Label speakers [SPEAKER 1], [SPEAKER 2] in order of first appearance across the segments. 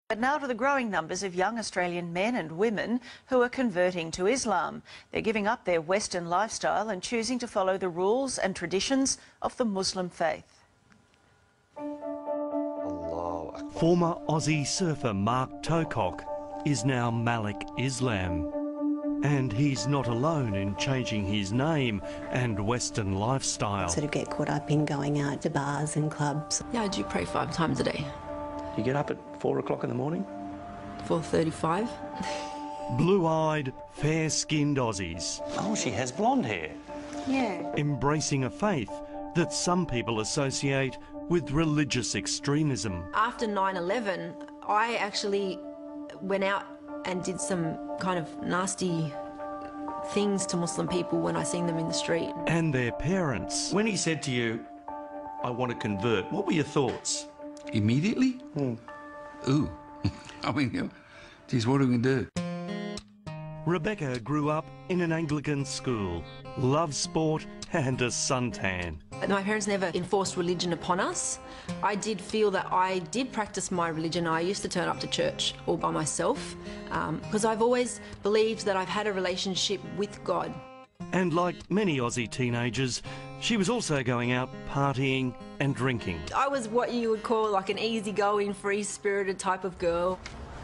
[SPEAKER 1] But now to the growing numbers of young Australian men and women who are converting to Islam. They're giving up their Western lifestyle and choosing to follow the rules and traditions of the Muslim faith.
[SPEAKER 2] Former Aussie surfer Mark Tocock is now Malik Islam. And he's not alone in changing his name and Western lifestyle.
[SPEAKER 3] Sort of get caught up in going out to bars and clubs.
[SPEAKER 4] Yeah, I do pray 5 times a day.
[SPEAKER 5] You get up at 4 o'clock in the morning?
[SPEAKER 4] 4:35.
[SPEAKER 2] Blue-eyed, fair-skinned Aussies.
[SPEAKER 5] Oh, she has blonde hair.
[SPEAKER 3] Yeah.
[SPEAKER 2] Embracing a faith that some people associate with religious extremism.
[SPEAKER 4] After 9/11, I actually went out and did some kind of nasty things to Muslim people when I seen them in the street.
[SPEAKER 2] And their parents.
[SPEAKER 5] When he said to you, I want to convert, what were your thoughts?
[SPEAKER 6] Immediately? Ooh. I mean, geez, what are we going to do?
[SPEAKER 2] Rebecca grew up in an Anglican school, loved sport and a suntan.
[SPEAKER 4] My parents never enforced religion upon us. I did feel that I did practice my religion. I used to turn up to church all by myself because I've always believed that I've had a relationship with God.
[SPEAKER 2] And like many Aussie teenagers, she was also going out partying and drinking.
[SPEAKER 4] I was what you would call like an easygoing, free-spirited type of girl.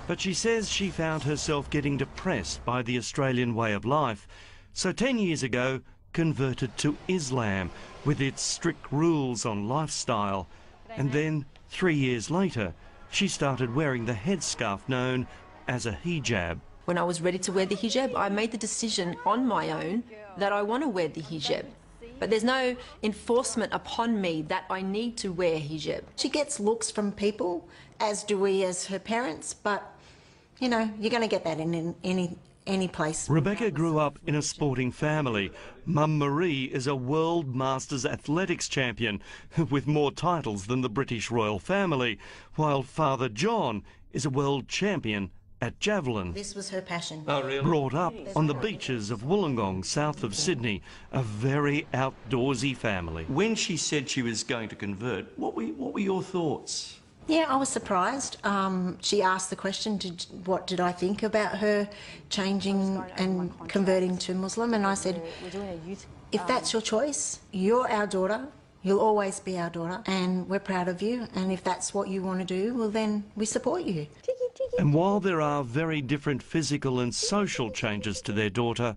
[SPEAKER 2] But she says she found herself getting depressed by the Australian way of life. So 10 years ago, converted to Islam with its strict rules on lifestyle. And then 3 years later, she started wearing the headscarf known as a hijab.
[SPEAKER 4] When I was ready to wear the hijab, I made the decision on my own that I want to wear the hijab. But there's no enforcement upon me that I need to wear hijab.
[SPEAKER 7] She gets looks from people, as do we as her parents, but, you know, you're going to get that in any place.
[SPEAKER 2] Rebecca grew up in a sporting family. Mum Marie is a World Masters athletics champion with more titles than the British royal family, while Father John is a world champion at javelin.
[SPEAKER 7] This was her passion.
[SPEAKER 5] Oh, really?
[SPEAKER 2] Brought up on the beaches of Wollongong, south of Sydney, a very outdoorsy family.
[SPEAKER 5] When she said she was going to convert, what were your thoughts?
[SPEAKER 7] Yeah, I was surprised. She asked the question, what did I think about her changing and converting to Muslim? And I said, if that's your choice, you're our daughter, you'll always be our daughter, and we're proud of you. And if that's what you want to do, well, then we support you.
[SPEAKER 2] And while there are very different physical and social changes to their daughter,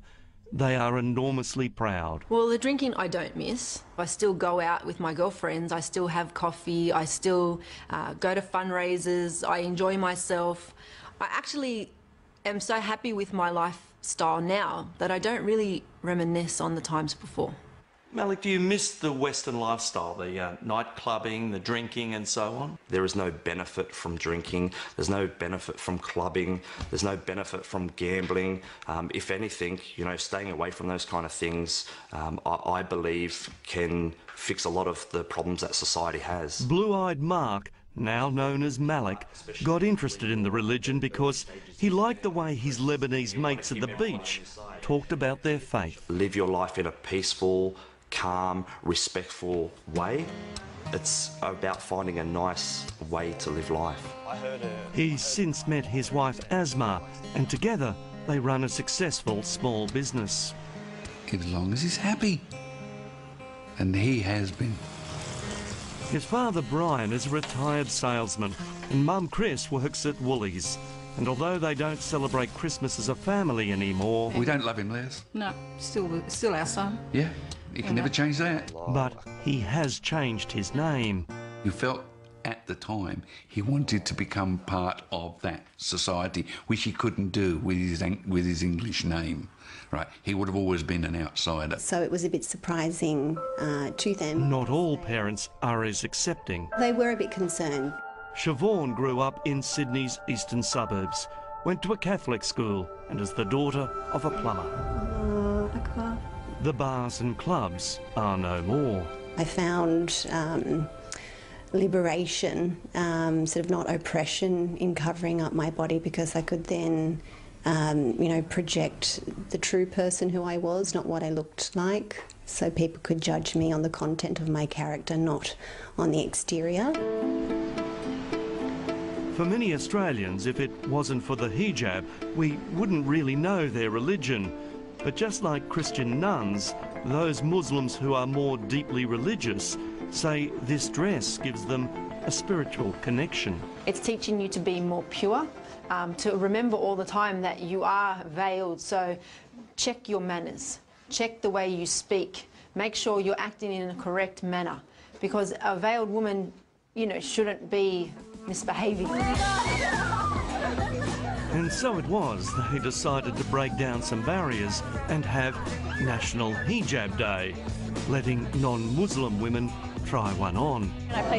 [SPEAKER 2] they are enormously proud.
[SPEAKER 4] Well, the drinking I don't miss. I still go out with my girlfriends, I still have coffee, I still go to fundraisers, I enjoy myself. I actually am so happy with my lifestyle now that I don't really reminisce on the times before.
[SPEAKER 5] Malik, do you miss the Western lifestyle, the night clubbing, the drinking and so on?
[SPEAKER 8] There is no benefit from drinking, there's no benefit from clubbing, there's no benefit from gambling. If anything, you know, staying away from those kind of things, I believe can fix a lot of the problems that society has.
[SPEAKER 2] Blue-eyed Mark, now known as Malik, got interested in the religion because he liked the way his Lebanese mates at the beach talked about their faith.
[SPEAKER 8] Live your life in a peaceful, calm, respectful way. It's about finding a nice way to live life.
[SPEAKER 2] He's since met his wife Asma, and together they run a successful small business.
[SPEAKER 6] As long as he's happy. And he has been.
[SPEAKER 2] His father Brian is a retired salesman, and Mum Chris works at Woolies. And although they don't celebrate Christmas as a family anymore...
[SPEAKER 6] We don't love him, Les.
[SPEAKER 9] No, still our son.
[SPEAKER 6] Yeah, you can never change that.
[SPEAKER 2] But he has changed his name.
[SPEAKER 6] You felt at the time he wanted to become part of that society, which he couldn't do with his English name. Right, he would have always been an outsider.
[SPEAKER 3] So it was a bit surprising to them.
[SPEAKER 2] Not all parents are as accepting.
[SPEAKER 3] They were a bit concerned.
[SPEAKER 2] Siobhan grew up in Sydney's eastern suburbs, went to a Catholic school, and is the daughter of a plumber. The bars and clubs are no more.
[SPEAKER 3] I found liberation, sort of not oppression, in covering up my body, because I could then you know, project the true person who I was, not what I looked like. So people could judge me on the content of my character, not on the exterior.
[SPEAKER 2] For many Australians, if it wasn't for the hijab, we wouldn't really know their religion. But just like Christian nuns, those Muslims who are more deeply religious say this dress gives them a spiritual connection.
[SPEAKER 10] It's teaching you to be more pure, to remember all the time that you are veiled. So check your manners, check the way you speak, make sure you're acting in a correct manner, because a veiled woman, you know, shouldn't be misbehaving.
[SPEAKER 2] And so it was they decided to break down some barriers and have National Hijab Day, letting non-Muslim women try one on.
[SPEAKER 11] I play